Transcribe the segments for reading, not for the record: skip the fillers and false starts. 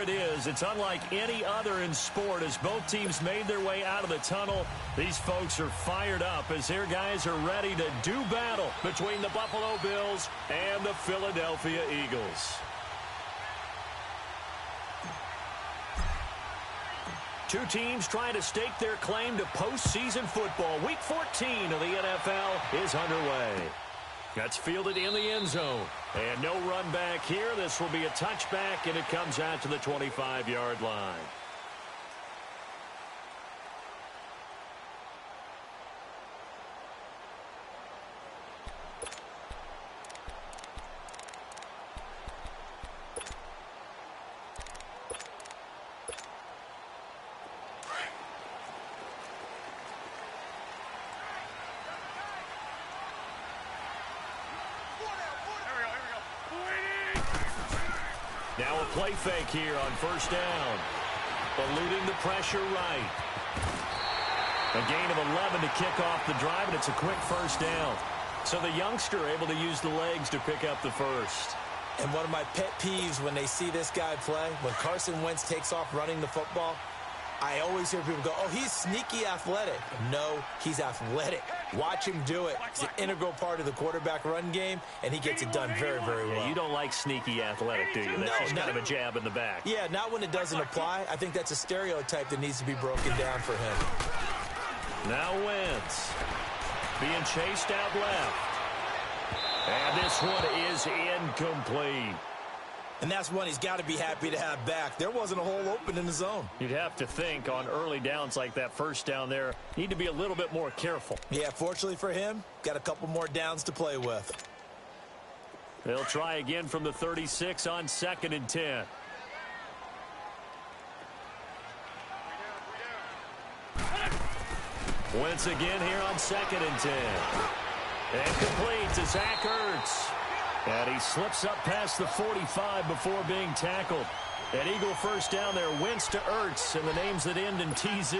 It is. It's unlike any other in sport as both teams made their way out of the tunnel. These folks are fired up as their guys are ready to do battle between the Buffalo Bills and the Philadelphia Eagles. Two teams trying to stake their claim to postseason football. Week 14 of the NFL is underway. That's fielded in the end zone. And no run back here. This will be a touchback, and it comes out to the 25-yard line. Now a play fake here on first down. Eluding the pressure right. A gain of 11 to kick off the drive, and it's a quick first down. So the youngster able to use the legs to pick up the first. And one of my pet peeves when they see this guy play, when Carson Wentz takes off running the football, I always hear people go, oh, he's sneaky athletic. No, he's athletic. Watch him do it. It's an integral part of the quarterback run game, and he gets it done very, very well. Yeah, you don't like sneaky athletic, do you? That's just kind of a jab in the back. Yeah, not when it doesn't apply. I think that's a stereotype that needs to be broken down for him. Now Wentz being chased out left. And this one is incomplete. And that's one he's got to be happy to have back. There wasn't a hole open in the zone. You'd have to think on early downs like that first down there, need to be a little bit more careful. Yeah, fortunately for him, got a couple more downs to play with. They'll try again from the 36 on 2nd and 10. Wentz again here on 2nd and 10. And complete to Zach Ertz. And he slips up past the 45 before being tackled. An Eagle first down there. Wentz to Ertz, and the names that end in TZ.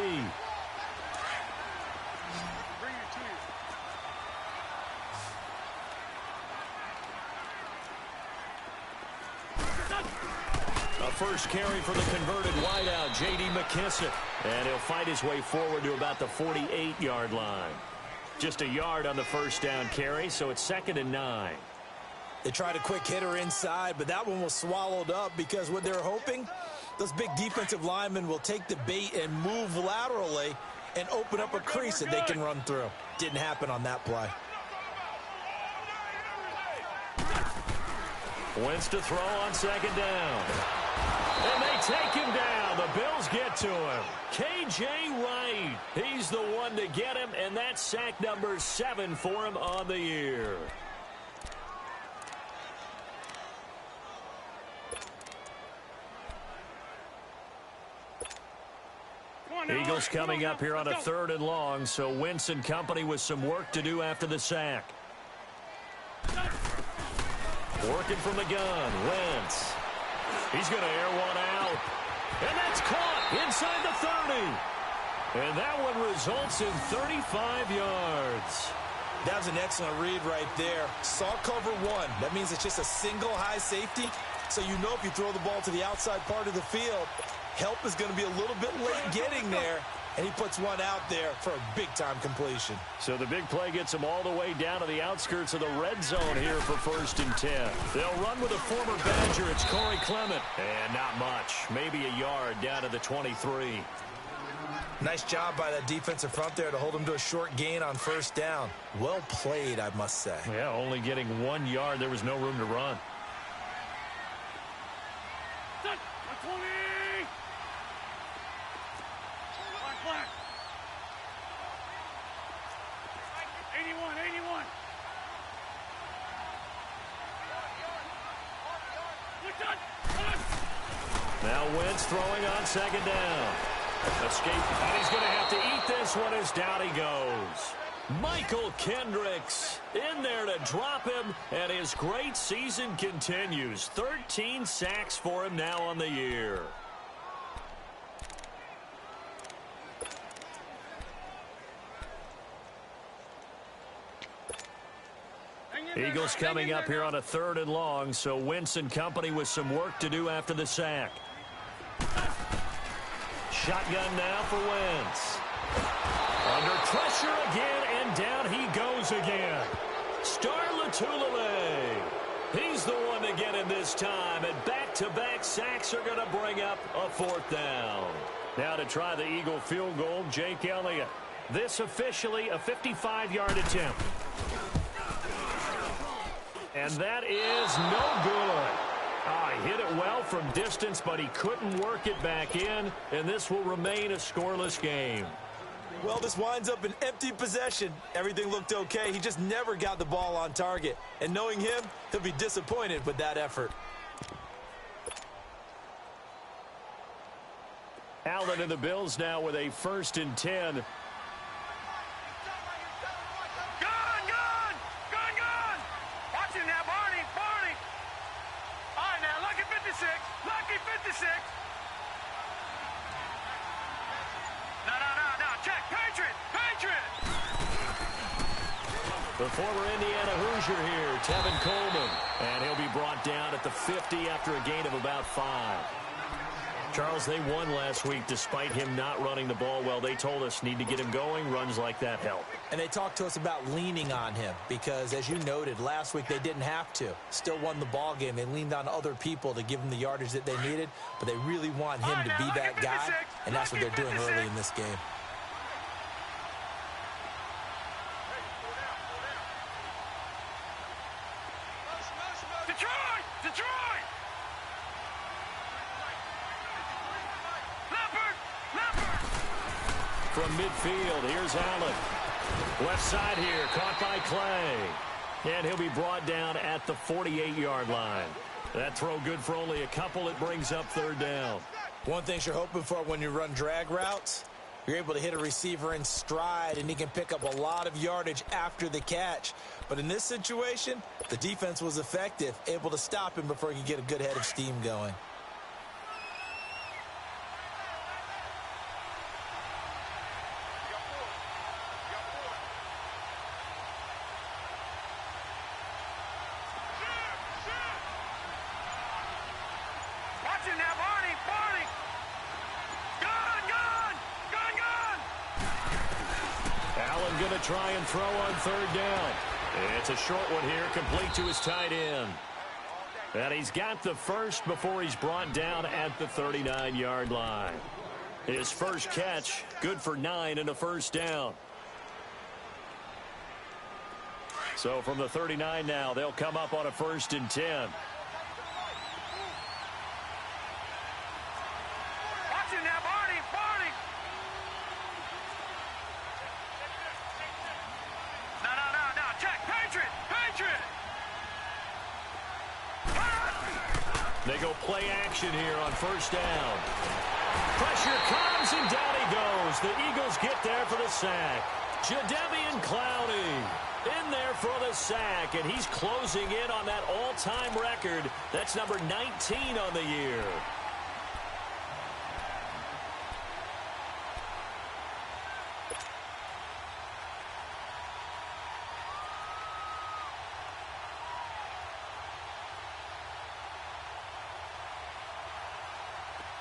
A first carry for the converted wideout, J.D. McKissick. And he'll fight his way forward to about the 48-yard line. Just a yard on the first down carry, so it's 2nd and 9. They tried a quick hitter inside, but that one was swallowed up because what they're hoping, those big defensive linemen will take the bait and move laterally and open up a crease that they can run through. Didn't happen on that play. Wentz to throw on 2nd down. And they take him down. The Bills get to him. K.J. Wright, he's the one to get him, and that's sack number 7 for him on the year. Eagles coming up here on a 3rd and long, so Wentz and company with some work to do after the sack. Working from the gun, Wentz. He's going to air one out. And that's caught inside the 30. And that one results in 35 yards. That was an excellent read right there. Saw cover 1. That means it's just a single high safety. So you know if you throw the ball to the outside part of the field, help is going to be a little bit late getting there, and he puts one out there for a big-time completion. So the big play gets him all the way down to the outskirts of the red zone here for 1st and 10. They'll run with a former Badger. It's Corey Clement. And not much. Maybe a yard down to the 23. Nice job by that defensive front there to hold him to a short gain on 1st down. Well played, I must say. Yeah, only getting 1 yard. There was no room to run. Now Wentz throwing on 2nd down. Escape, and he's going to have to eat this one as down he goes. Michael Kendricks in there to drop him, and his great season continues. 13 sacks for him now on the year. Eagles coming up here on a 3rd and long, so Wentz and company with some work to do after the sack. Shotgun now for Wentz. Under pressure again, and down he goes again. Star Lotulelei. He's the one to get him this time, and back-to-back sacks are going to bring up a fourth down. Now to try the Eagle field goal, Jake Elliott. This officially a 55-yard attempt. And that is no good. He hit it well from distance, but he couldn't work it back in, and this will remain a scoreless game. Well, this winds up an empty possession. Everything looked okay. He just never got the ball on target. And knowing him, he'll be disappointed with that effort. Allen and the Bills now with a 1st and 10. Lucky 56. No. Check. Patriot. The former Indiana Hoosier here, Tevin Coleman. And he'll be brought down at the 50 after a gain of about 5. Charles, they won last week despite him not running the ball well. They told us need to get him going. Runs like that help. And they talked to us about leaning on him because, as you noted, last week they didn't have to. Still won the ball game. They leaned on other people to give them the yardage that they needed, but they really want him to be that guy, and that's what they're doing early in this game. Detroit! From midfield, here's Allen. Left side here, caught by Clay. And he'll be brought down at the 48-yard line. That throw good for only a couple. It brings up 3rd down. One thing you're hoping for when you run drag routes, you're able to hit a receiver in stride, and he can pick up a lot of yardage after the catch. But in this situation, the defense was effective, able to stop him before he could get a good head of steam going. Going to try and throw on 3rd down. It's a short one here, complete to his tight end. And he's got the first before he's brought down at the 39-yard line. His first catch, good for 9 and a 1st down. So from the 39 now, they'll come up on a 1st and 10. They go play action here on 1st down. Pressure comes, and down he goes. The Eagles get there for the sack. Jadeveon Clowney in there for the sack, and he's closing in on that all-time record. That's number 19 on the year.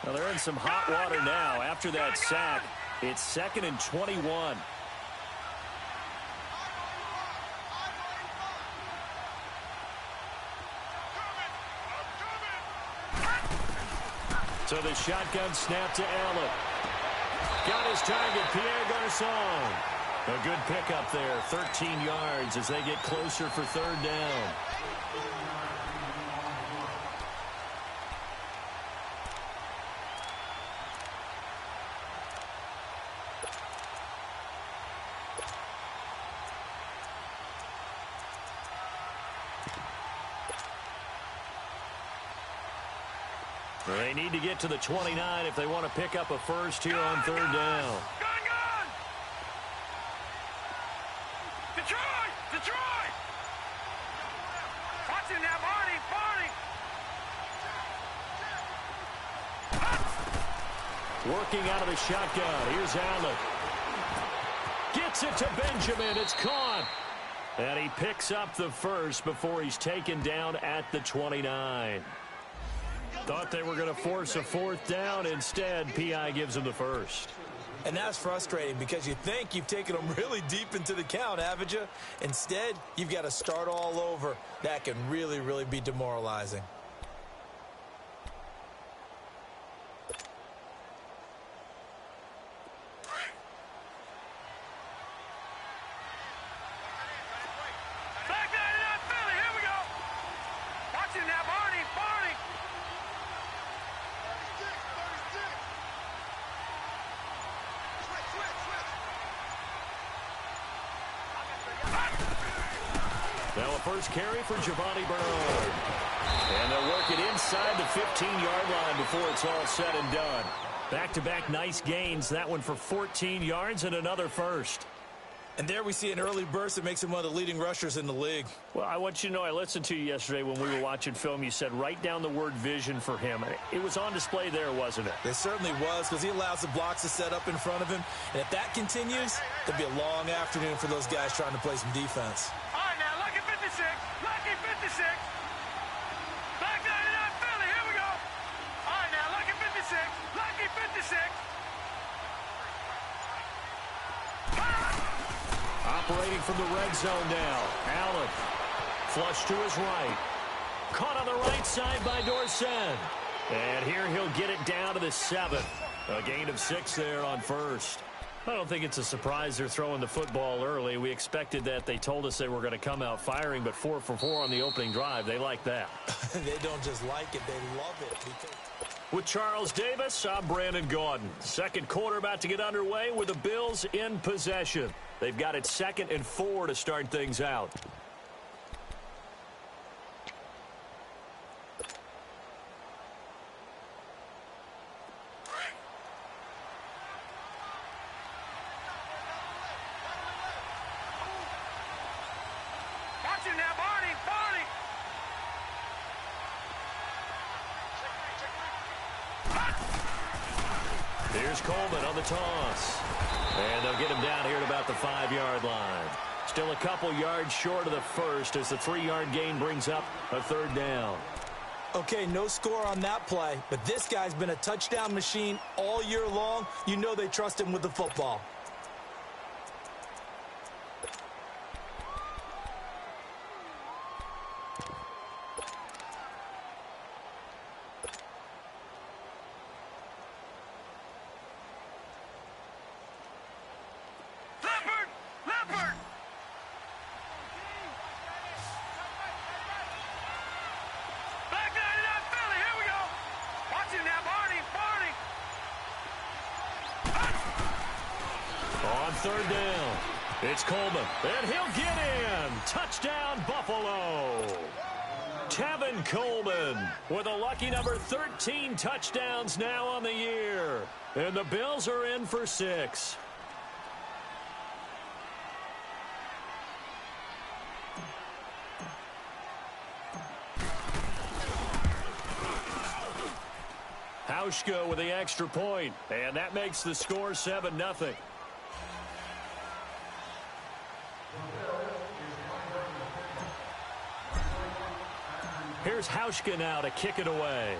Well, they're in some hot water now. After that sack, it's 2nd and 21. So the shotgun snap to Allen. Got his target, Pierre Garçon. A good pickup there, 13 yards as they get closer for 3rd down. They need to get to the 29 if they want to pick up a first here on 3rd down. Detroit! Watch him now, Barney! Working out of the shotgun. Here's Allen. Gets it to Benjamin. It's caught. And he picks up the first before he's taken down at the 29. Thought they were going to force a fourth down. Instead, P.I. gives them the first. And that's frustrating because you think you've taken them really deep into the count, haven't you? Instead, you've got to start all over. That can really, really be demoralizing. Now a first carry for Giovanni Bernard. And they'll work it inside the 15-yard line before it's all said and done. Back-to-back nice gains. That one for 14 yards and another first. And there we see an early burst that makes him one of the leading rushers in the league. Well, I want you to know, I listened to you yesterday when we were watching film. You said write down the word vision for him. It was on display there, wasn't it? It certainly was, because he allows the blocks to set up in front of him. And if that continues, there'll be a long afternoon for those guys trying to play some defense. All right, now, lucky 56. Lucky 56. Back 99 Philly. Here we go. All right, now, lucky 56. Lucky 56. Operating from the red zone now. Allen. Flush to his right. Caught on the right side by Dorsett. And here he'll get it down to the 7th. A gain of 6 there on first. I don't think it's a surprise they're throwing the football early. We expected that. They told us they were going to come out firing, but 4 for 4 on the opening drive. They like that. They don't just like it, they love it. With Charles Davis, I'm Brandon Gaudin. Second quarter about to get underway with the Bills in possession. They've got it 2nd and 4 to start things out. Watch him now, Barney. Barney. Here's Coleman on the toss. And they'll get him down here at about the 5-yard line. Still a couple yards short of the first as the 3-yard gain brings up a 3rd down. Okay, no score on that play, but this guy's been a touchdown machine all year long. You know they trust him with the football. On 3rd down, it's Coleman, and he'll get in. Touchdown, Buffalo. Tevin Coleman with a lucky number 13 touchdowns now on the year. And the Bills are in for 6. Hauschka with the extra point, and that makes the score 7-0. Here's Hauschka now to kick it away.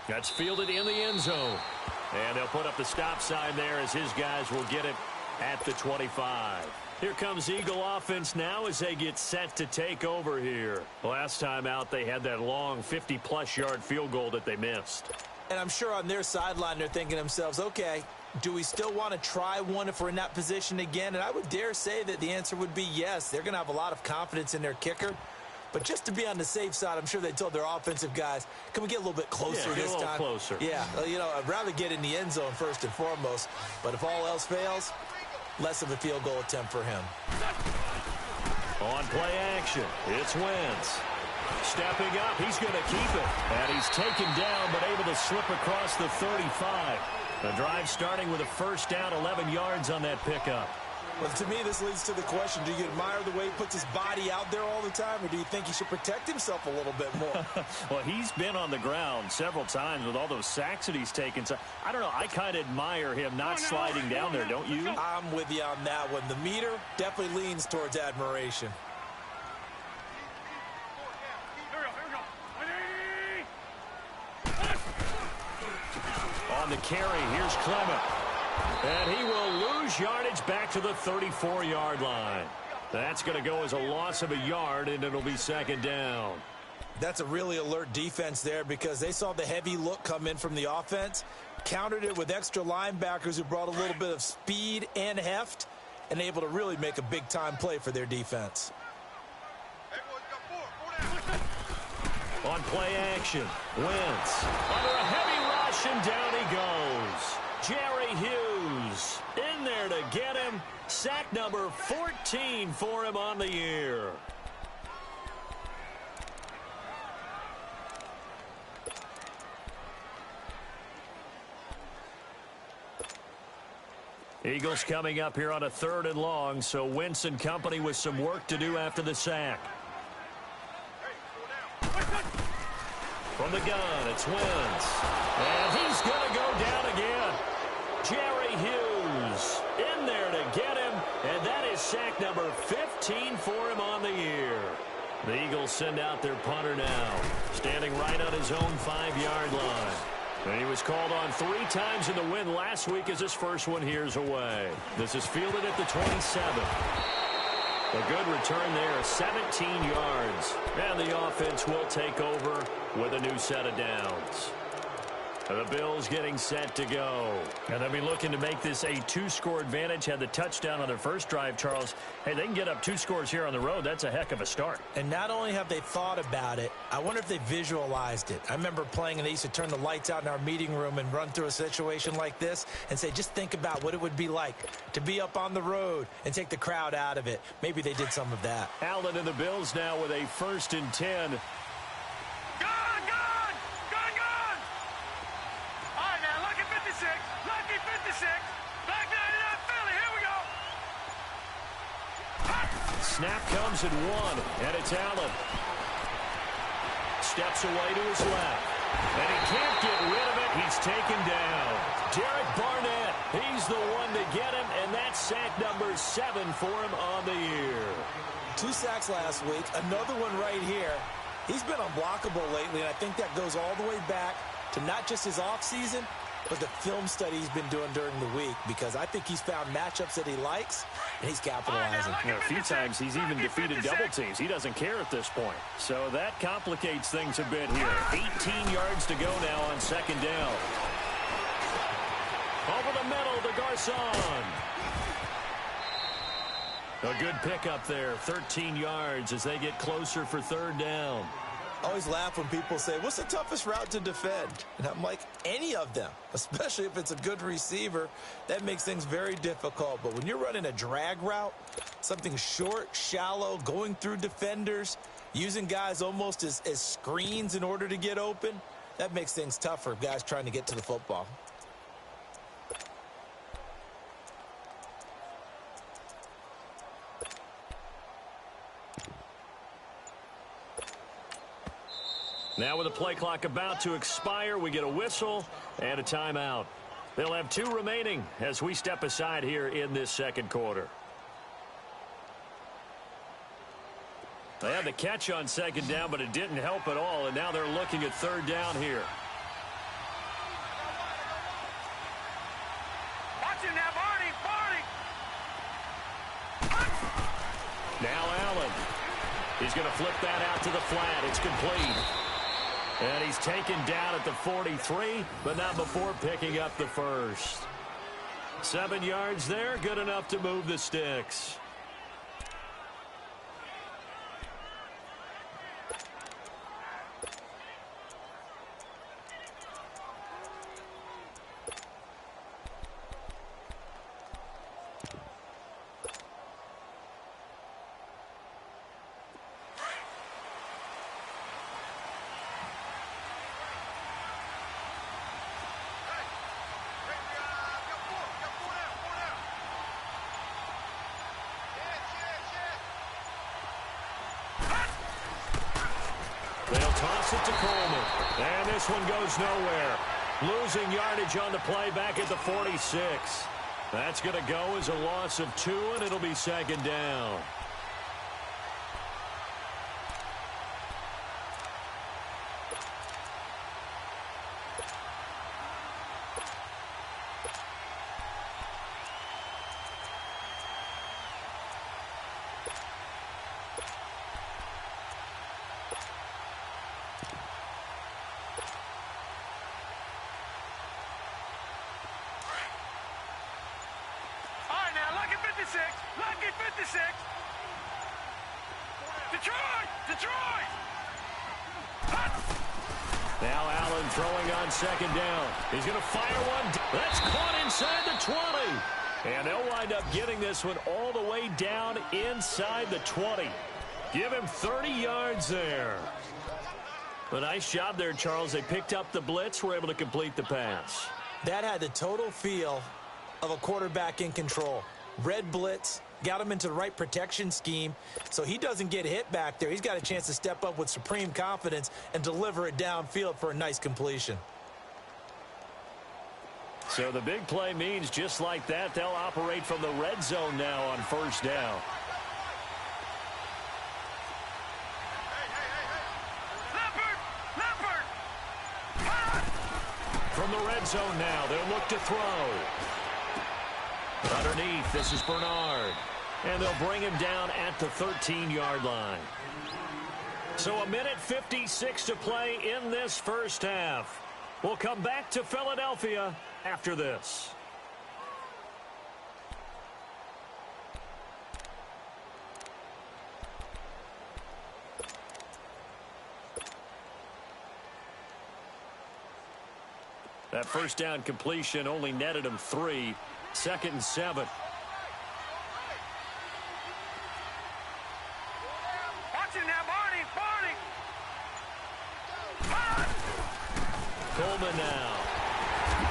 That's fielded in the end zone. And they'll put up the stop sign there as his guys will get it at the 25. Here comes Eagle offense now as they get set to take over here. Last time out, they had that long 50-plus yard field goal that they missed. And I'm sure on their sideline they're thinking to themselves, okay, do we still want to try one if we're in that position again? And I would dare say that the answer would be yes. They're going to have a lot of confidence in their kicker. But just to be on the safe side, I'm sure they told their offensive guys, can we get a little bit closer this time? A little closer. Yeah, you know, I'd rather get in the end zone first and foremost. But if all else fails, less of a field goal attempt for him. On play action, it's Wentz. Stepping up, he's going to keep it. And he's taken down, but able to slip across the 35. The drive starting with a first down, 11 yards on that pickup. Well, to me, this leads to the question, do you admire the way he puts his body out there all the time, or do you think he should protect himself a little bit more? Well, he's been on the ground several times with all those sacks that he's taken. So, I don't know, I kind of admire him not sliding down there, don't you? I'm with you on that one. The meter definitely leans towards admiration. on the carry. Here's Clement. And he will lose yardage back to the 34-yard line. That's going to go as a loss of a yard, and it'll be second down. That's a really alert defense there because they saw the heavy look come in from the offense, countered it with extra linebackers who brought a little bit of speed and heft, and able to really make a big-time play for their defense. On play action, Wentz under a heavy rush, and down he goes. Jerry Hughes in there to get him. Sack number 14 for him on the year. Eagles coming up here on a 3rd and long, so Wentz and company with some work to do after the sack. From the gun, it's Wentz. And he's going to go down again. Jerry Hughes in there to get him, and that is sack number 15 for him on the year. The Eagles send out their punter now, standing right on his own 5-yard line. And he was called on 3 times in the win last week as his first one here's away. This is fielded at the 27. A good return there, 17 yards. And the offense will take over with a new set of downs. And the Bills getting set to go. And they'll be looking to make this a 2-score advantage. Had the touchdown on their first drive, Charles. Hey, they can get up 2 scores here on the road. That's a heck of a start. And not only have they thought about it, I wonder if they visualized it. I remember playing and they used to turn the lights out in our meeting room and run through a situation like this and say, just think about what it would be like to be up on the road and take the crowd out of it. Maybe they did some of that. Allen and the Bills now with a 1st and 10. Lucky 56. Back 99 Philly. Here we go. Snap comes at 1, and it's Allen. Steps away to his left. And he can't get rid of it. He's taken down. Derek Barnett, he's the one to get him, and that's sack number 7 for him on the year. 2 sacks last week, another one right here. He's been unblockable lately, and I think that goes all the way back to not just his offseason, but the film study he's been doing during the week, because I think he's found matchups that he likes, and he's capitalizing. A few times he's even defeated double teams. He doesn't care at this point. So that complicates things a bit here. 18 yards to go now on 2nd down. Over the middle to Garcon. A good pickup there, 13 yards as they get closer for 3rd down. I always laugh when people say, what's the toughest route to defend? And I'm like, any of them, especially if it's a good receiver. That makes things very difficult. But when you're running a drag route, something short, shallow, going through defenders, using guys almost as screens in order to get open, that makes things tougher for guys trying to get to the football. Now with the play clock about to expire, we get a whistle and a timeout. They'll have 2 remaining as we step aside here in this 2nd quarter. They had the catch on 2nd down, but it didn't help at all, and now they're looking at 3rd down here. Watch him now, Barney. Now Allen. He's going to flip that out to the flat. It's complete. And he's taken down at the 43, but not before picking up the 1st. 7 yards there, good enough to move the sticks. They'll toss it to Coleman. And this one goes nowhere. Losing yardage on the play back at the 46. That's going to go as a loss of 2, and it'll be 2nd down. Detroit! Detroit! Now Allen throwing on second down. He's going to fire one. That's caught inside the 20. And they'll wind up getting this one all the way down inside the 20. Give him 30 yards there. A nice job there, Charles. They picked up the blitz, were able to complete the pass. That had the total feel of a quarterback in control. Red blitz, got him into the right protection scheme, so he doesn't get hit back there. He's got a chance to step up with supreme confidence and deliver it downfield for a nice completion. So the big play means just like that, they'll operate from the red zone now on first down. From the red zone now, they'll look to throw. Underneath, this is Bernard. And they'll bring him down at the 13-yard line. So a minute 56 to play in this first half. We'll come back to Philadelphia after this. That first down completion only netted him 3. 2nd and 7. Watch it now, Barney! Coleman now.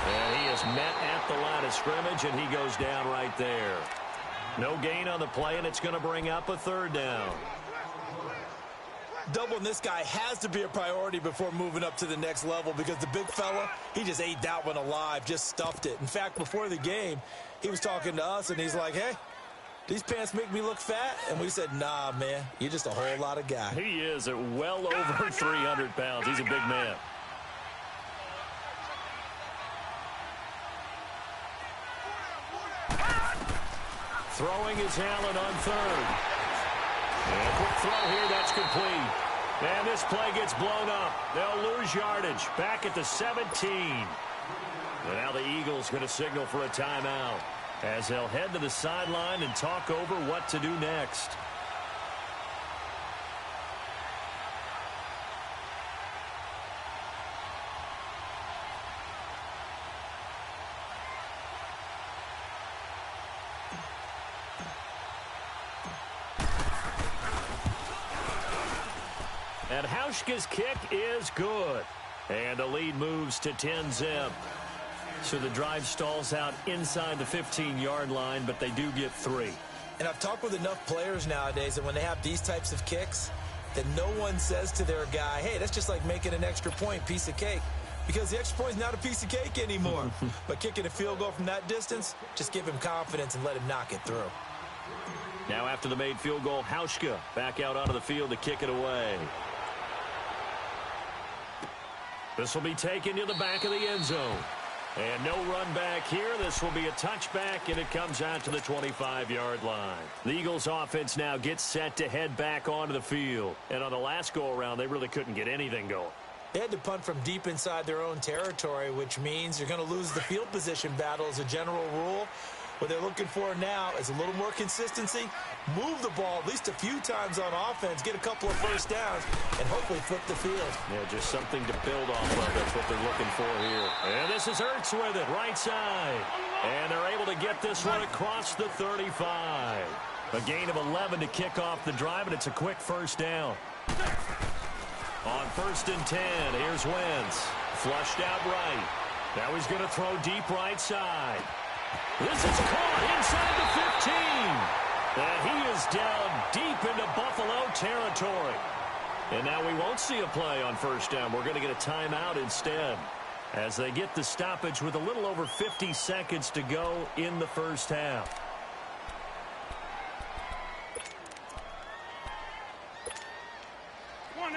And he is met at the line of scrimmage, and he goes down right there. No gain on the play, and it's going to bring up a 3rd down. Doubling this guy has to be a priority before moving up to the next level because the big fella, he just ate that one alive, just stuffed it. In fact, before the game, he was talking to us, and he's like, hey, these pants make me look fat? And we said, nah, man, you're just a whole lot of guy. He is at well over 300 pounds. He's a big man. Throwing is Allen on 3rd. And a quick throw here, that's complete. And this play gets blown up. They'll lose yardage back at the 17. And now the Eagles going to signal for a timeout as they'll head to the sideline and talk over what to do next. And Hauschka's kick is good. And the lead moves to 10-zip. So the drive stalls out inside the 15-yard line, but they do get 3. And I've talked with enough players nowadays that when they have these types of kicks, that no one says to their guy, hey, that's just like making an extra point, piece of cake. Because the extra point is not a piece of cake anymore. But kicking a field goal from that distance, just give him confidence and let him knock it through. Now after the made field goal, Hauschka back out onto the field to kick it away. This will be taken to the back of the end zone. And no run back here. This will be a touchback, and it comes out to the 25-yard line. The Eagles offense now gets set to head back onto the field. And on the last go-around, they really couldn't get anything going. They had to punt from deep inside their own territory, which means you're going to lose the field position battle as a general rule. What they're looking for now is a little more consistency, move the ball at least a few times on offense, get a couple of first downs, and hopefully flip the field. Yeah, just something to build off of. That's what they're looking for here. And this is Ertz with it, right side. And they're able to get this one across the 35. A gain of 11 to kick off the drive, and it's a quick first down. On 1st and 10, here's Wentz. Flushed out right. Now he's going to throw deep right side. This is caught inside the 15. And he is down deep into Buffalo territory. And now we won't see a play on first down. We're going to get a timeout instead as they get the stoppage with a little over 50 seconds to go in the first half.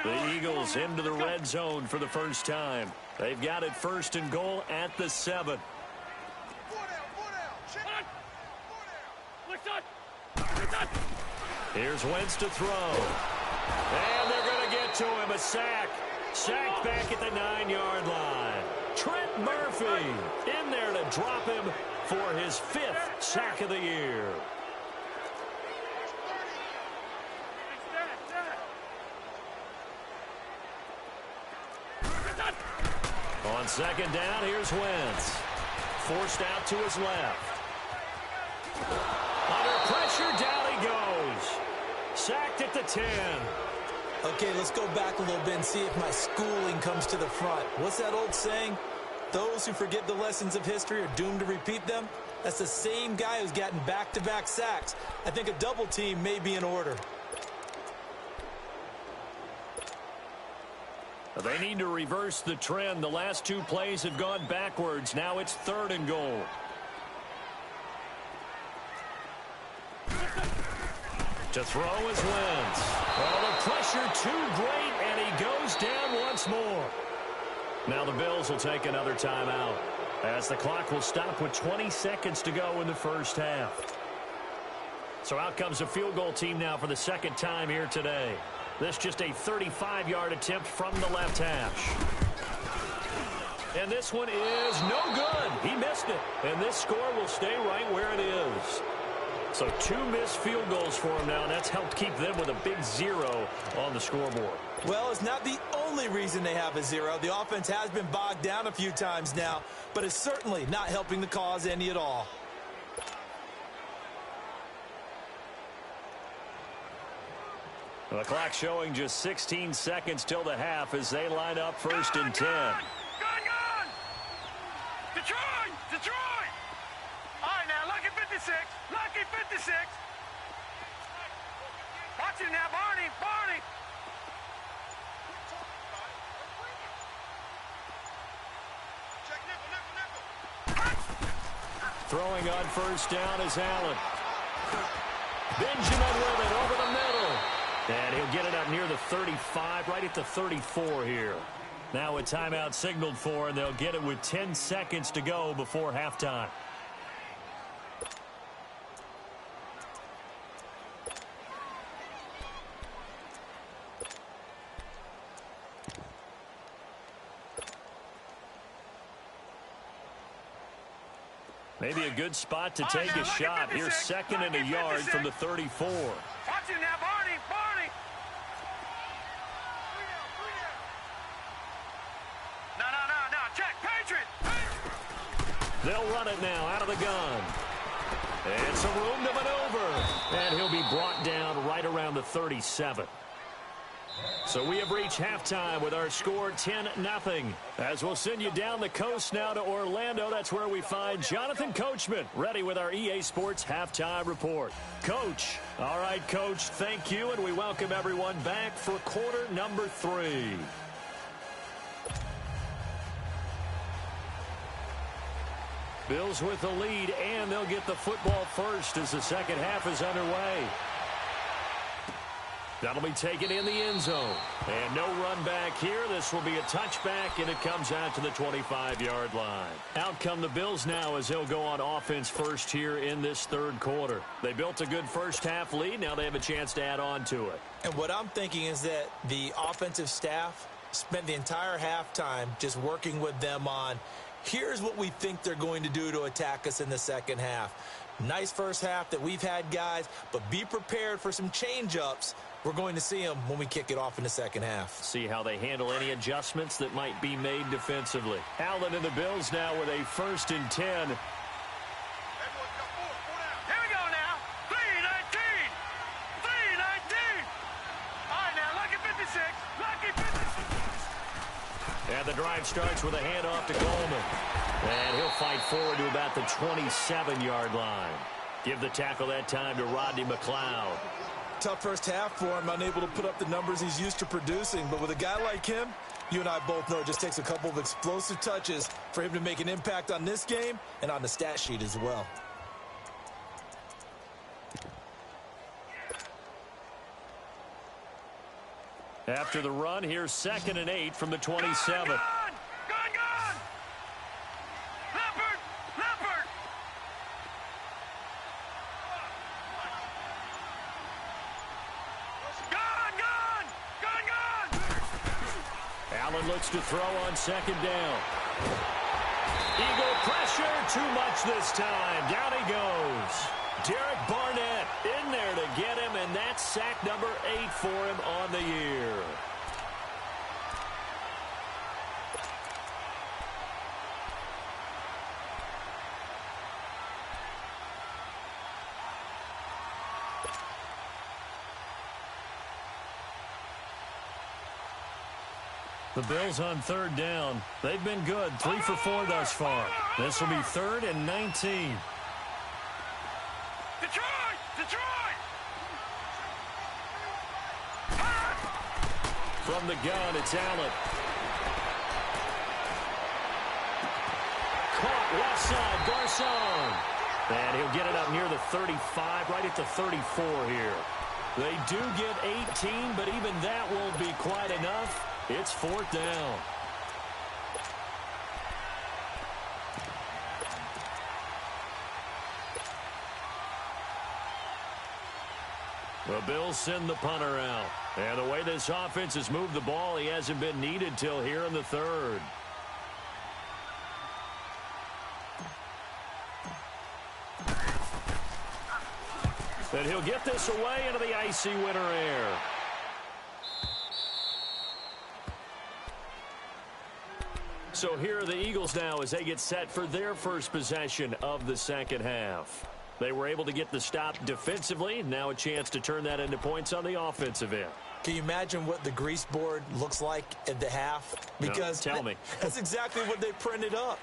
The Eagles into the red zone for the first time. They've got it 1st and goal at the 7. Here's Wentz to throw. And they're going to get to him. A sack. Sacked back at the 9-yard line. Trent Murphy in there to drop him for his 5th sack of the year. On second down, here's Wentz. Forced out to his left. Under pressure, down he goes. Sacked at the 10. Okay, let's go back a little bit and see if my schooling comes to the front. What's that old saying? Those who forget the lessons of history are doomed to repeat them. That's the same guy who's gotten back-to-back sacks. I think a double team may be in order. They need to reverse the trend. The last two plays have gone backwards. Now it's 3rd and goal. To throw is Wentz. Oh, the pressure too great, and he goes down once more. Now the Bills will take another timeout, as the clock will stop with 20 seconds to go in the first half. So out comes a field goal team now for the second time here today. This just a 35-yard attempt from the left hash. And this one is no good. He missed it. And this score will stay right where it is. So 2 missed field goals for him now, and that's helped keep them with a big 0 on the scoreboard. Well, it's not the only reason they have a 0. The offense has been bogged down a few times now, but it's certainly not helping the cause any at all. The clock showing just 16 seconds till the half as they line up 1st and 10. Gone! Detroit! Detroit! All right, now, lucky 56. Lucky 56. Watch him now, Barney. Barney. Check nickel. Throwing on 1st down is Allen. Benjamin with it over the middle. And he'll get it up near the 35, right at the 34 here. Now a timeout signaled for, and they'll get it with 10 seconds to go before halftime. Maybe a good spot to take a shot. Here's 2nd and a yard from the 34. Watch him now, Barney. Barney. No. Check. Patriot. They'll run it now out of the gun. It's a room to maneuver. And he'll be brought down right around the 37. So we have reached halftime with our score 10-0. As we'll send you down the coast now to Orlando, that's where we find Jonathan Coachman ready with our EA Sports halftime report. Coach. All right, Coach, thank you, and we welcome everyone back for quarter number 3. Bills with the lead, and they'll get the football first as the second half is underway. That'll be taken in the end zone. And no run back here. This will be a touchback, and it comes out to the 25-yard line. Out come the Bills now as they'll go on offense first here in this 3rd quarter. They built a good first half lead. Now they have a chance to add on to it. And what I'm thinking is that the offensive staff spent the entire halftime just working with them on, here's what we think they're going to do to attack us in the second half. Nice first half that we've had, guys, but be prepared for some change-ups. We're going to see them when we kick it off in the second half. See how they handle any adjustments that might be made defensively. Allen and the Bills now with a 1st and 10. Here we go now. 3-19. 3-19. All right, now, lucky 56. Lucky 56. And the drive starts with a handoff to Coleman. And he'll fight forward to about the 27-yard line. Give the tackle that time to Rodney McLeod. Tough first half for him, unable to put up the numbers he's used to producing. But with a guy like him, you and I both know it just takes a couple of explosive touches for him to make an impact on this game and on the stat sheet as well. After the run, here's 2nd and 8 from the 27. Gone! Leopard! Gone! Allen looks to throw on 2nd down. Eagle pressure, too much this time. Down he goes. Derek Barnett in there to get him, and that's sack number 8 for him on the year. The Bills on third down. They've been good, 3 for 4 thus far. This will be 3rd and 19. Detroit! Detroit! From the gun, it's Allen. Caught left side, Garcon. And he'll get it up near the 35, right at the 34 here. They do get 18, but even that won't be quite enough. It's 4th down. The Bills send the punter out. And the way this offense has moved the ball, he hasn't been needed till here in the 3rd. And he'll get this away into the icy winter air. So here are the Eagles now as they get set for their first possession of the second half. They were able to get the stop defensively. Now a chance to turn that into points on the offensive end. Can you imagine what the grease board looks like at the half? Because no, tell me. That's exactly what they printed up.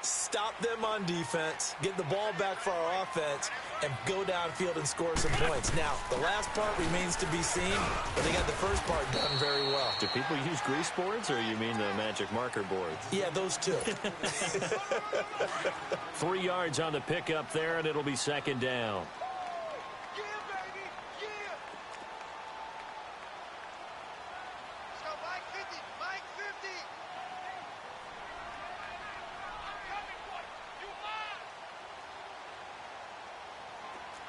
Stop them on defense, get the ball back for our offense, and go downfield and score some points. Now, the last part remains to be seen, but they got the first part done very well. Do people use grease boards, or you mean the magic marker boards? Yeah, those two. 3 yards on the pickup there, and it'll be 2nd down. Yeah, baby! Yeah! Let's go, Mike 50! Mike 50! I'm coming for you! You are!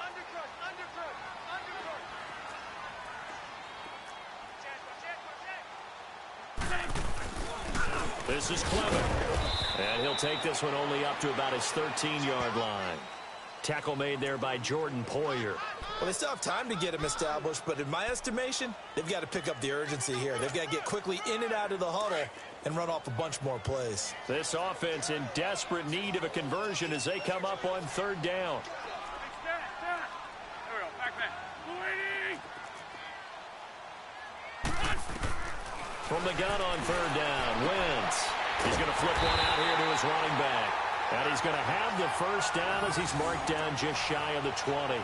Undercrush! Undercrush! Undercrush! Chance, This is Clement. And he'll take this one only up to about his 13-yard line. Tackle made there by Jordan Poyer. Well, they still have time to get him established, but in my estimation, they've got to pick up the urgency here. They've got to get quickly in and out of the huddle and run off a bunch more plays. This offense in desperate need of a conversion as they come up on 3rd down. There we go. Back man. Waiting! From the gun on 3rd down, Wentz. He's going to flip one out here to his running back. And he's going to have the first down as he's marked down just shy of the 20.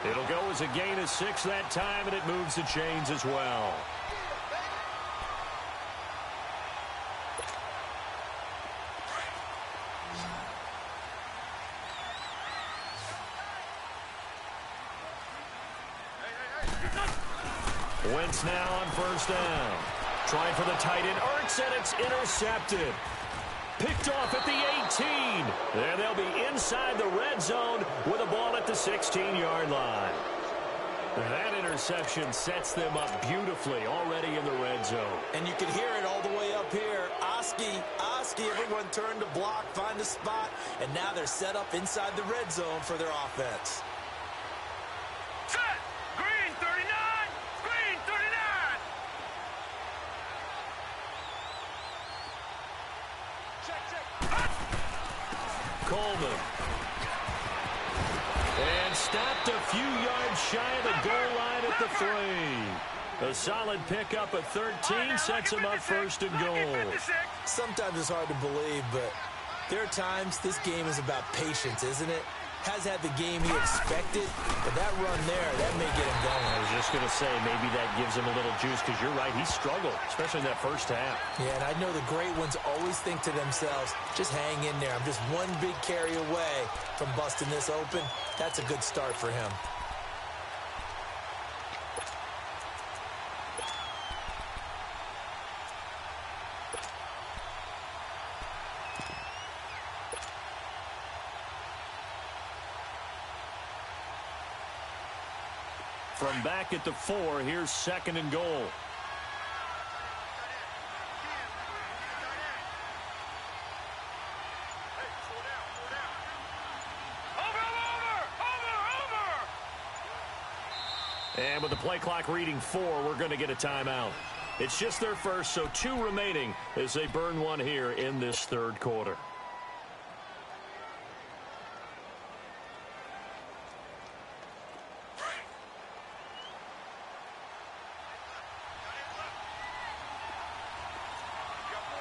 It'll go as a gain of 6 that time, and it moves the chains as well. Wentz now on 1st down. Trying for the tight end, Ertz, and it's intercepted. Picked off at the 18. And they'll be inside the red zone with a ball at the 16-yard line. That interception sets them up beautifully already in the red zone. And you can hear it all the way up here. Oski, everyone turned to block, find a spot, and now they're set up inside the red zone for their offense. Set! Green 39! Green 39! Check. Coleman. And stopped a few yards shy of the goal line at the 3. A solid pickup of 13 sets him up 1st and goal. Sometimes it's hard to believe, but there are times this game is about patience, isn't it? Has had the game he expected, but that run there, that may get him going. I was just going to say, maybe that gives him a little juice, because you're right, he struggled, especially in that first half. Yeah, and I know the great ones always think to themselves, just hang in there. I'm just one big carry away from busting this open. That's a good start for him. From back at the 4, here's 2nd and goal. And with the play clock reading 4, we're going to get a timeout. It's just their first, so 2 remaining as they burn one here in this 3rd quarter.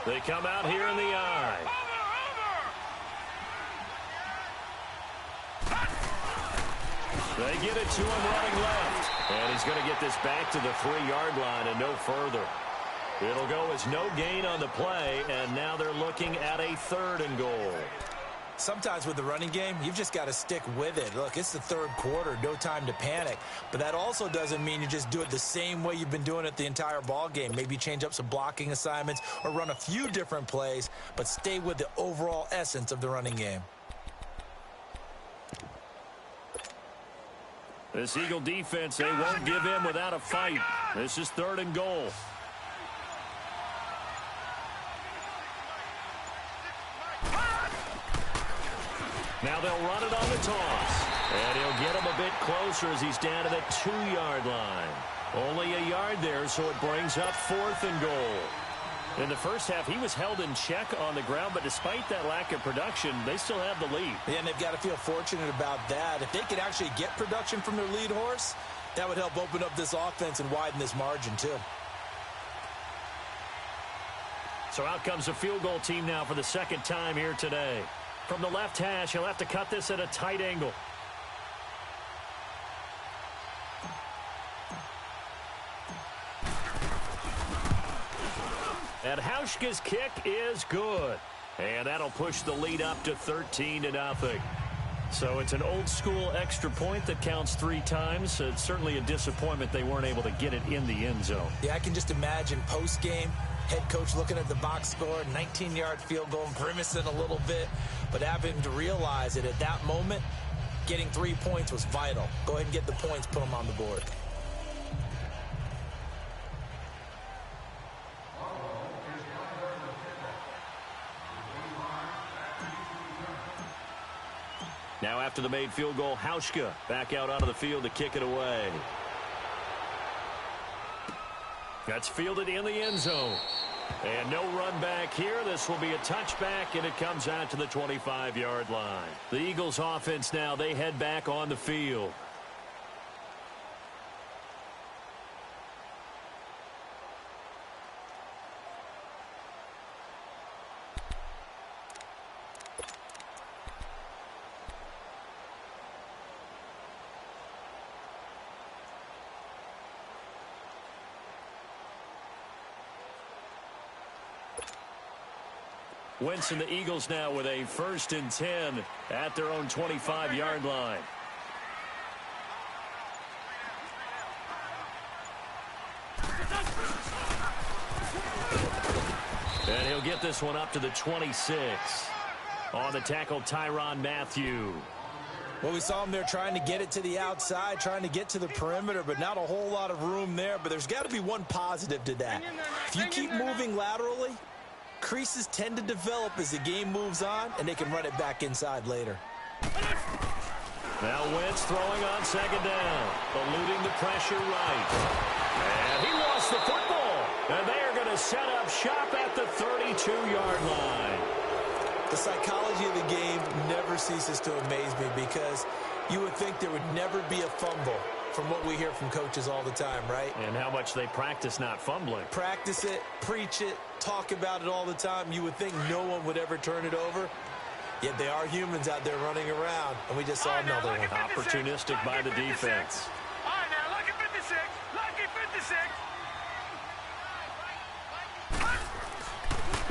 They come out here in the eye. They get it to him running left. And he's going to get this back to the 3-yard line and no further. It'll go as no gain on the play, and now they're looking at a 3rd and goal. Sometimes with the running game, you've just got to stick with it. Look, it's the 3rd quarter, no time to panic. But that also doesn't mean you just do it the same way you've been doing it the entire ball game. Maybe change up some blocking assignments or run a few different plays, but stay with the overall essence of the running game. This Eagle defense, they won't give in without a fight. This is 3rd and goal. Now they'll run it on the toss. And he'll get him a bit closer as he's down to the 2-yard line. Only a yard there, so it brings up 4th and goal. In the first half, he was held in check on the ground, but despite that lack of production, they still have the lead. Yeah, and they've got to feel fortunate about that. If they could actually get production from their lead horse, that would help open up this offense and widen this margin, too. So out comes the field goal team now for the 2nd time here today. From the left hash, he'll have to cut this at a tight angle. And Hauschka's kick is good. And that'll push the lead up to 13-0. So it's an old-school extra point that counts 3 times. It's certainly a disappointment they weren't able to get it in the end zone. Yeah, I can just imagine post-game, head coach looking at the box score, 19-yard field goal, grimacing a little bit, but having to realize that at that moment, getting 3 points was vital. Go ahead and get the points, put them on the board. Now after the made field goal, Hauschka back out onto the field to kick it away. That's fielded in the end zone. And no run back here. This will be a touchback, and it comes out to the 25-yard line. The Eagles offense now, they head back on the field. Wentz and the Eagles now with a 1st and 10 at their own 25-yard line. And he'll get this one up to the 26. On the tackle, Tyrann Mathieu. Well, we saw him there trying to get it to the outside, trying to get to the perimeter, but not a whole lot of room there. But there's got to be one positive to that. If you keep moving laterally, creases tend to develop as the game moves on, and they can run it back inside later. Now Wentz throwing on 2nd down, eluding the pressure right. And he lost the football. And they are going to set up shop at the 32-yard line. The psychology of the game never ceases to amaze me because you would think there would never be a fumble from what we hear from coaches all the time, right? And how much they practice not fumbling. Practice it, preach it, talk about it all the time. You would think no one would ever turn it over. Yet they are humans out there running around, and we just saw another one. Opportunistic by the defense. All right, now, lucky 56. Lucky 56.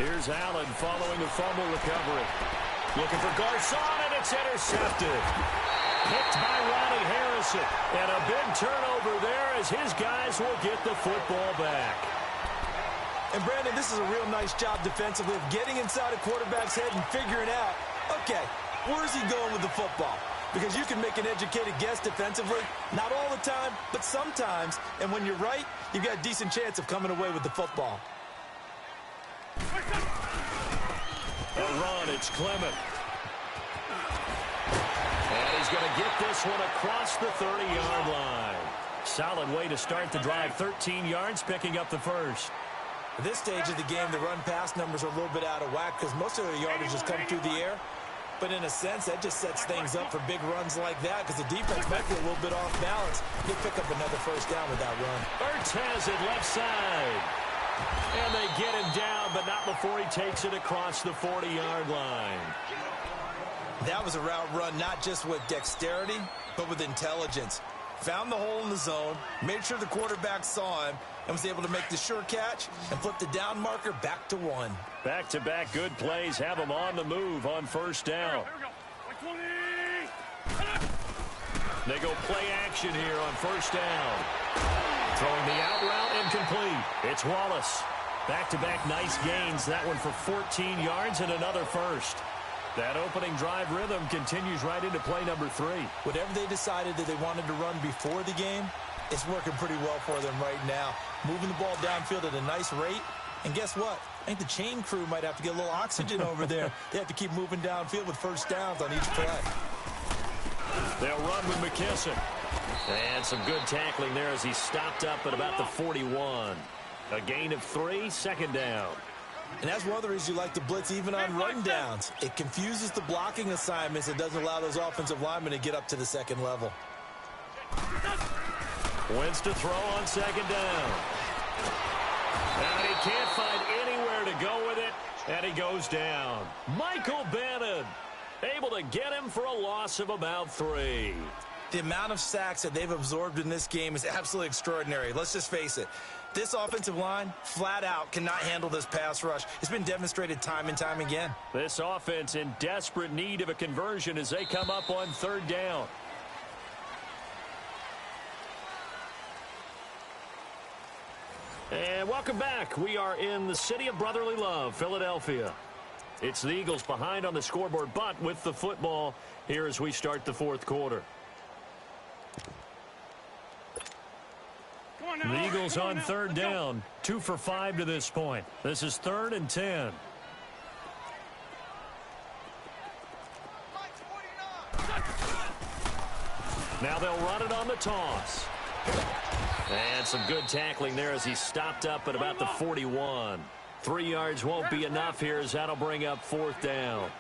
Here's Allen following the fumble recovery. Looking for Garcon, and it's intercepted. Picked by Ronnie Harrison. And a big turnover there as his guys will get the football back. And, Brandon, this is a real nice job defensively of getting inside a quarterback's head and figuring out, okay, where's he going with the football? Because you can make an educated guess defensively. Not all the time, but sometimes. And when you're right, you've got a decent chance of coming away with the football. A run, it's Clement. And he's going to get this one across the 30-yard line. Solid way to start the drive. 13 yards, picking up the first. At this stage of the game, the run-pass numbers are a little bit out of whack because most of the yardage has come through the air. But in a sense, that just sets things up for big runs like that because the defense might be a little bit off balance. He'll pick up another first down with that run. Ertz has it left side. And they get him down, but not before he takes it across the 40-yard line. That was a route run not just with dexterity, but with intelligence. Found the hole in the zone, made sure the quarterback saw him, and was able to make the sure catch and flip the down marker back to 1. Back-to-back good plays have him on the move on first down. They go play action here on first down. Throwing the out route incomplete. It's Wallace. Back-to-back nice gains. That one for 14 yards and another first. That opening drive rhythm continues right into play number 3. Whatever they decided that they wanted to run before the game, it's working pretty well for them right now. Moving the ball downfield at a nice rate. And guess what? I think the chain crew might have to get a little oxygen over there. They have to keep moving downfield with first downs on each play. They'll run with McKissick. And some good tackling there as he stopped up at about the 41. A gain of 3, second down. And that's one of the reasons you like to blitz even on run downs. It confuses the blocking assignments. It doesn't allow those offensive linemen to get up to the second level. Wentz to throw on second down. And he can't find anywhere to go with it. And he goes down. Michael Bannon able to get him for a loss of about 3. The amount of sacks that they've absorbed in this game is absolutely extraordinary. Let's just face it. This offensive line, flat out, cannot handle this pass rush. It's been demonstrated time and time again. This offense in desperate need of a conversion as they come up on third down. And welcome back. We are in the city of brotherly love, Philadelphia. It's the Eagles behind on the scoreboard, but with the football here as we start the fourth quarter. The Eagles on third down, 2 for 5 to this point. This is 3rd and 10. Now they'll run it on the toss. And some good tackling there as he stopped up at about the 41. 3 yards won't be enough here as that'll bring up 4th down.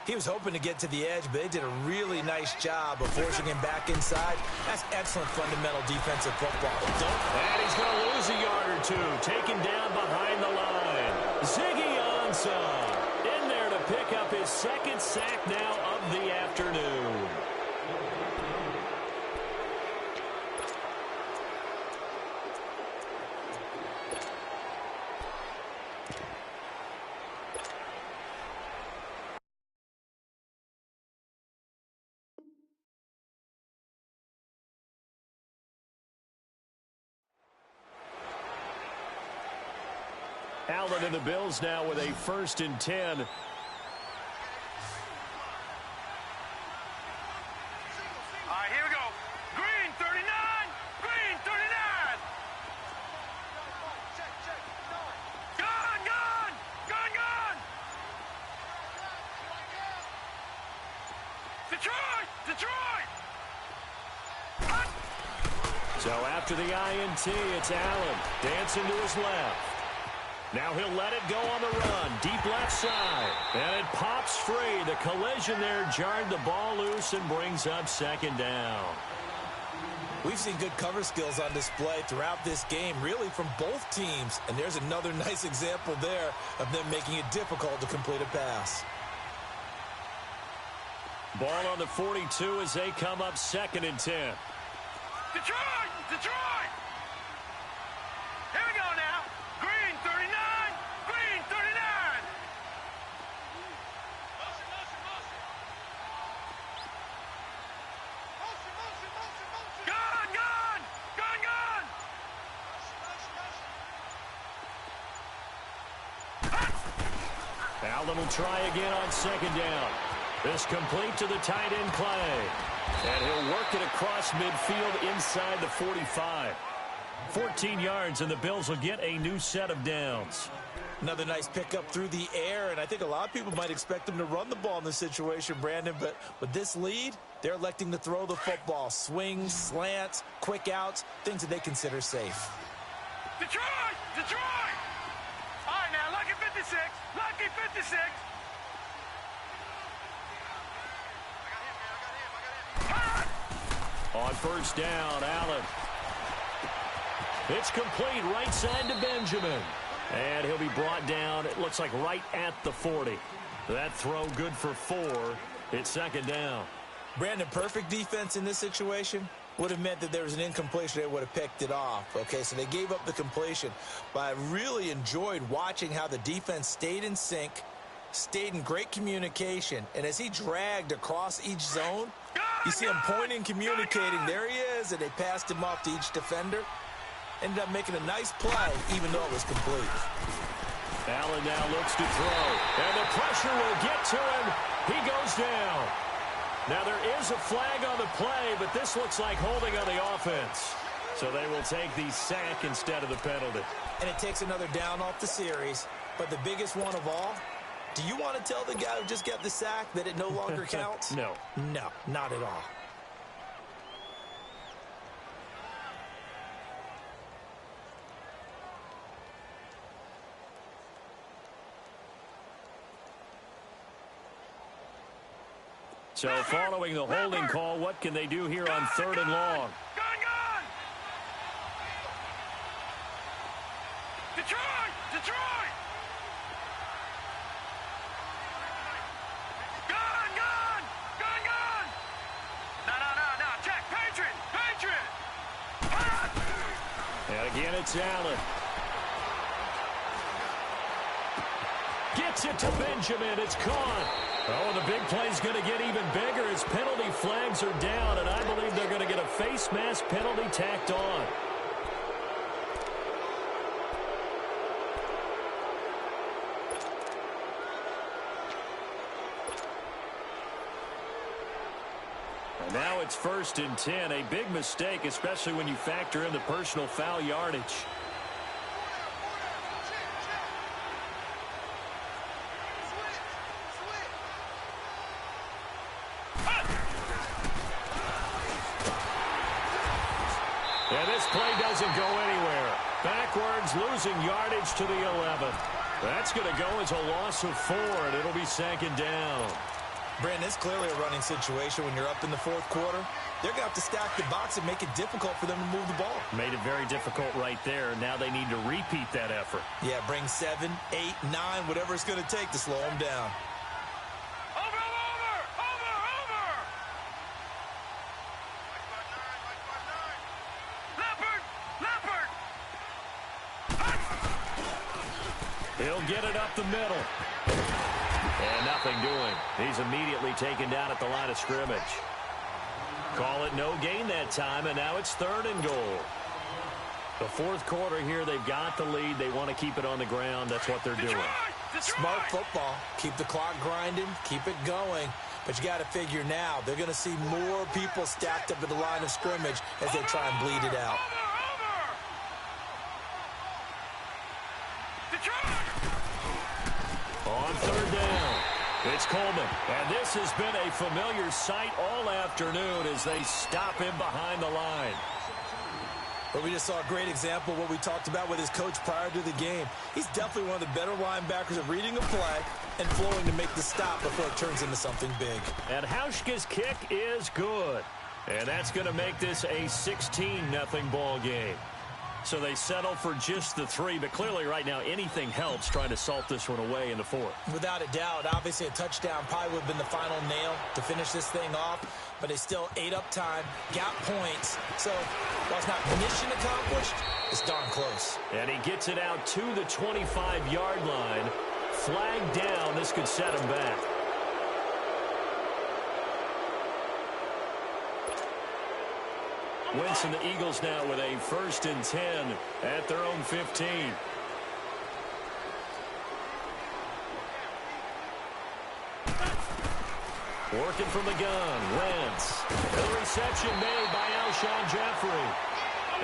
He was hoping to get to the edge, but they did a really nice job of forcing him back inside. That's excellent fundamental defensive football. And he's going to lose a yard or 2. Taken down behind the line. Ziggy Ansah in there to pick up his 2nd sack now of the afternoon. Allen and the Bills now with a 1st and 10. All right, here we go. Green 39. Green 39. Gone, gone. Gone, gone. Detroit. Detroit. So after the INT, it's Allen dancing to his left. Now he'll let it go on the run. Deep left side. And it pops free. The collision there jarred the ball loose and brings up 2nd down. We've seen good cover skills on display throughout this game, really from both teams. And there's another nice example there of them making it difficult to complete a pass. Ball on the 42 as they come up 2nd and 10. Detroit. Detroit. Here we go now. Green 39. Green 39. Motion, motion, motion. Motion, motion, motion, motion. Gone, gone. Gone, gone. Motion, motion, motion. Allen will try again on 2nd down. This complete to the tight end Clay. And he'll work it across midfield inside the 45. 14 yards, and the Bills will get a new set of downs. Another nice pickup through the air, and I think a lot of people might expect them to run the ball in this situation, Brandon, but with this lead, they're electing to throw the football. Swings, slants, quick outs, things that they consider safe. Detroit! Detroit! All right, now, lucky 56. Lucky 56. On 1st down, Allen. It's complete right side to Benjamin. And he'll be brought down, it looks like right at the 40. That throw good for 4. It's second down. Brandon, perfect defense in this situation would have meant that there was an incompletion. They would have picked it off. Okay, so they gave up the completion. But I really enjoyed watching how the defense stayed in sync, stayed in great communication. And as he dragged across each zone, you see him pointing, communicating. There he is, and they passed him off to each defender. Ended up making a nice play, even though it was complete. Allen now looks to throw, and the pressure will get to him. He goes down. Now, there is a flag on the play, but this looks like holding on the offense. So they will take the sack instead of the penalty. And it takes another down off the series. But the biggest one of all, do you want to tell the guy who just got the sack that it no longer counts? No. No, not at all. So following the holding call, what can they do here on 3rd and long? Gone! Detroit! Gone! No. Check, Patriot! And again, it's Allen. Gets it to Benjamin. It's caught. Oh, and the big play's going to get even bigger as penalty flags are down, and I believe they're going to get a face mask penalty tacked on. And now it's 1st and 10. A big mistake, especially when you factor in the personal foul yardage. And this play doesn't go anywhere. Backwards, losing yardage to the 11. That's going to go as a loss of 4, and it'll be 2nd down. Brandon, it's clearly a running situation when you're up in the 4th quarter. They're going to have to stack the box and make it difficult for them to move the ball. Made it very difficult right there. Now they need to repeat that effort. Yeah, bring 7, 8, 9, whatever it's going to take to slow them down. Over! Leopard! He'll get it up the middle. And nothing doing. He's immediately taken down at the line of scrimmage. Call it no gain that time, and now it's 3rd and goal. The 4th quarter here, they've got the lead. They want to keep it on the ground. That's what they're doing. Smart football. Keep the clock grinding. Keep it going. But you got to figure now, they're going to see more people stacked up at the line of scrimmage as they try and bleed it out. On 3rd down, it's Coleman. And this has been a familiar sight all afternoon as they stop him behind the line. But we just saw a great example of what we talked about with his coach prior to the game. He's definitely one of the better linebackers of reading a play and flowing to make the stop before it turns into something big. And Hauschka's kick is good. And that's going to make this a 16-0 ball game. So they settle for just the 3, but clearly right now anything helps trying to salt this one away in the 4th. Without a doubt, obviously a touchdown probably would have been the final nail to finish this thing off, but they still ate up time, got points. So while it's not mission accomplished, it's darn close. And he gets it out to the 25-yard line. Flag down. This could set him back. Wentz and the Eagles now with a 1st and 10 at their own 15. Working from the gun, Wentz. The reception made by Alshon Jeffrey.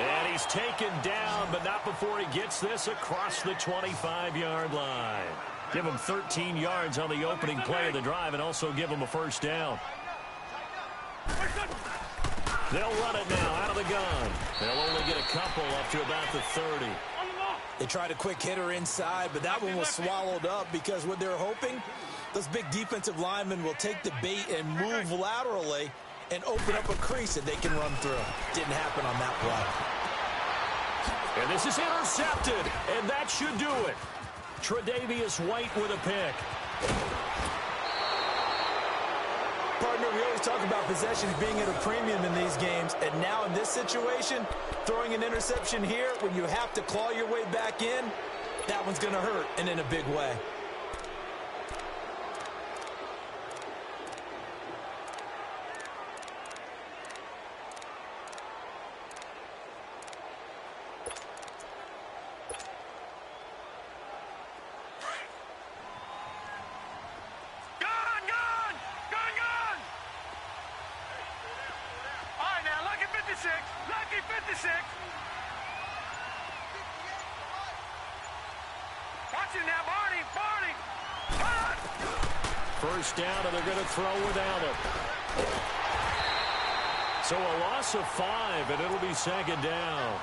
And he's taken down, but not before he gets this across the 25-yard line. Give him 13 yards on the opening play of the drive and also give him a 1st down. They'll run it now out of the gun. They'll only get a couple up to about the 30. They tried a quick hitter inside, but that one was swallowed up because what they're hoping, those big defensive linemen will take the bait and move laterally and open up a crease that they can run through. Didn't happen on that play. And this is intercepted, and that should do it. Tre'Davious White with a pick. Partner, we always talk about possessions being at a premium in these games, and now in this situation, throwing an interception here when you have to claw your way back in, that one's going to hurt, and in a big way. Lucky 56. Watch it now, Barney. First down, and they're going to throw without him. So a loss of 5, and it'll be second down.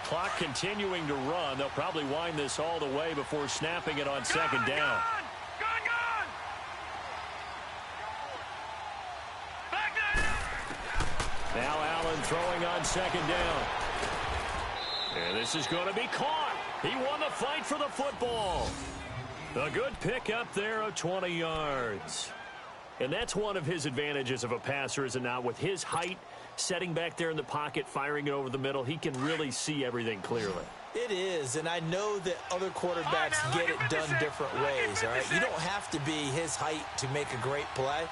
Clock continuing to run. They'll probably wind this all the way before snapping it on second down. Gone. Now Allen throwing on second down. And this is going to be caught. He won the fight for the football. A good pickup there of 20 yards. And that's one of his advantages of a passer, is it not? With his height, setting back there in the pocket, firing it over the middle, he can really see everything clearly. It is, and I know that other quarterbacks get it done different ways, all right? You don't have to be his height to make a great play.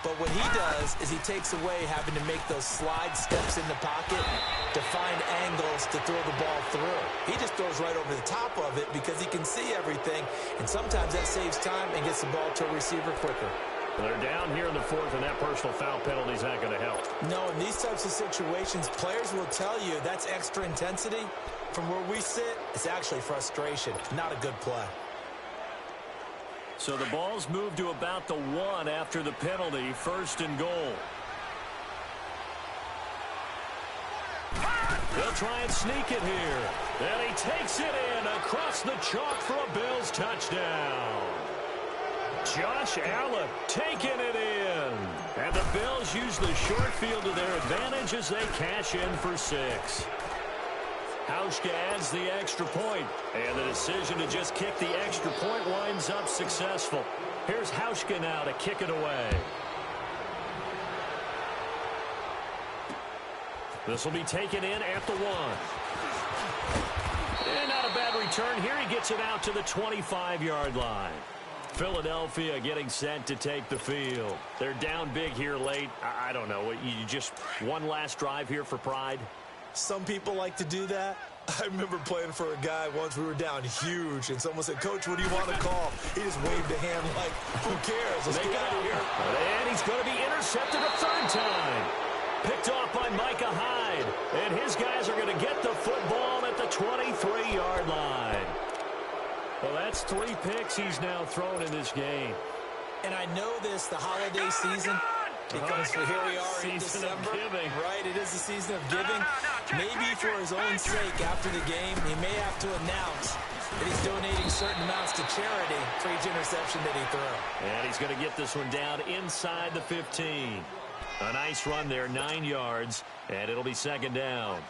But what he does is he takes away having to make those slide steps in the pocket to find angles to throw the ball through. He just throws right over the top of it because he can see everything, and sometimes that saves time and gets the ball to a receiver quicker. They're down here in the fourth, and that personal foul penalty is not going to help. No, in these types of situations, players will tell you that's extra intensity. From where we sit, it's actually frustration, not a good play. So the ball's moved to about the 1 after the penalty, first and goal. They'll try and sneak it here. And he takes it in across the chalk for a Bills touchdown. Josh Allen taking it in. And the Bills use the short field to their advantage as they cash in for 6. Hauschka adds the extra point, and the decision to just kick the extra point winds up successful. Here's Hauschka now to kick it away. This will be taken in at the 1. And not a bad return here. He gets it out to the 25-yard line. Philadelphia getting set to take the field. They're down big here late. I don't know. You just one last drive here for pride? Some people like to do that. I remember playing for a guy once. We were down huge, and someone said, "Coach, what do you want to call?" He just waved a hand like, "Who cares? Let's get out of here." And he's going to be intercepted a third time. Picked off by Micah Hyde. And his guys are going to get the football at the 23-yard line. Well, that's 3 picks he's now thrown in this game. And I know this, the holiday season, because here we are in December, right? It is the season of giving. Maybe for his own sake, after the game, he may have to announce that he's donating certain amounts to charity for each interception that he threw. And he's going to get this one down inside the 15. A nice run there, 9 yards, and it'll be second down.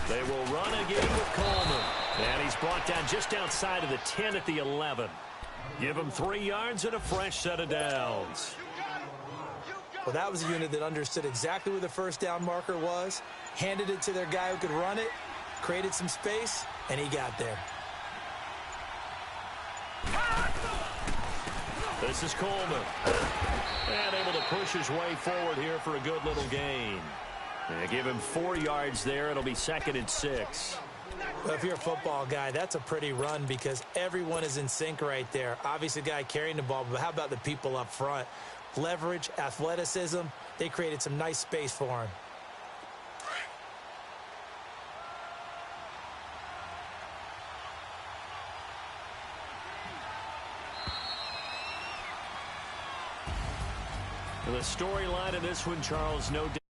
They will run again with Coleman. And he's brought down just outside of the 10 at the 11. Give him 3 yards and a fresh set of downs. Well, that was a unit that understood exactly where the first down marker was, handed it to their guy who could run it, created some space, and he got there. This is Coleman. And able to push his way forward here for a good little gain. And give him 4 yards there. It'll be second and 6. Well, if you're a football guy, that's a pretty run because everyone is in sync right there. Obviously, the guy carrying the ball, but how about the people up front? Leverage, athleticism, they created some nice space for him. The storyline in this one, Charles, no doubt.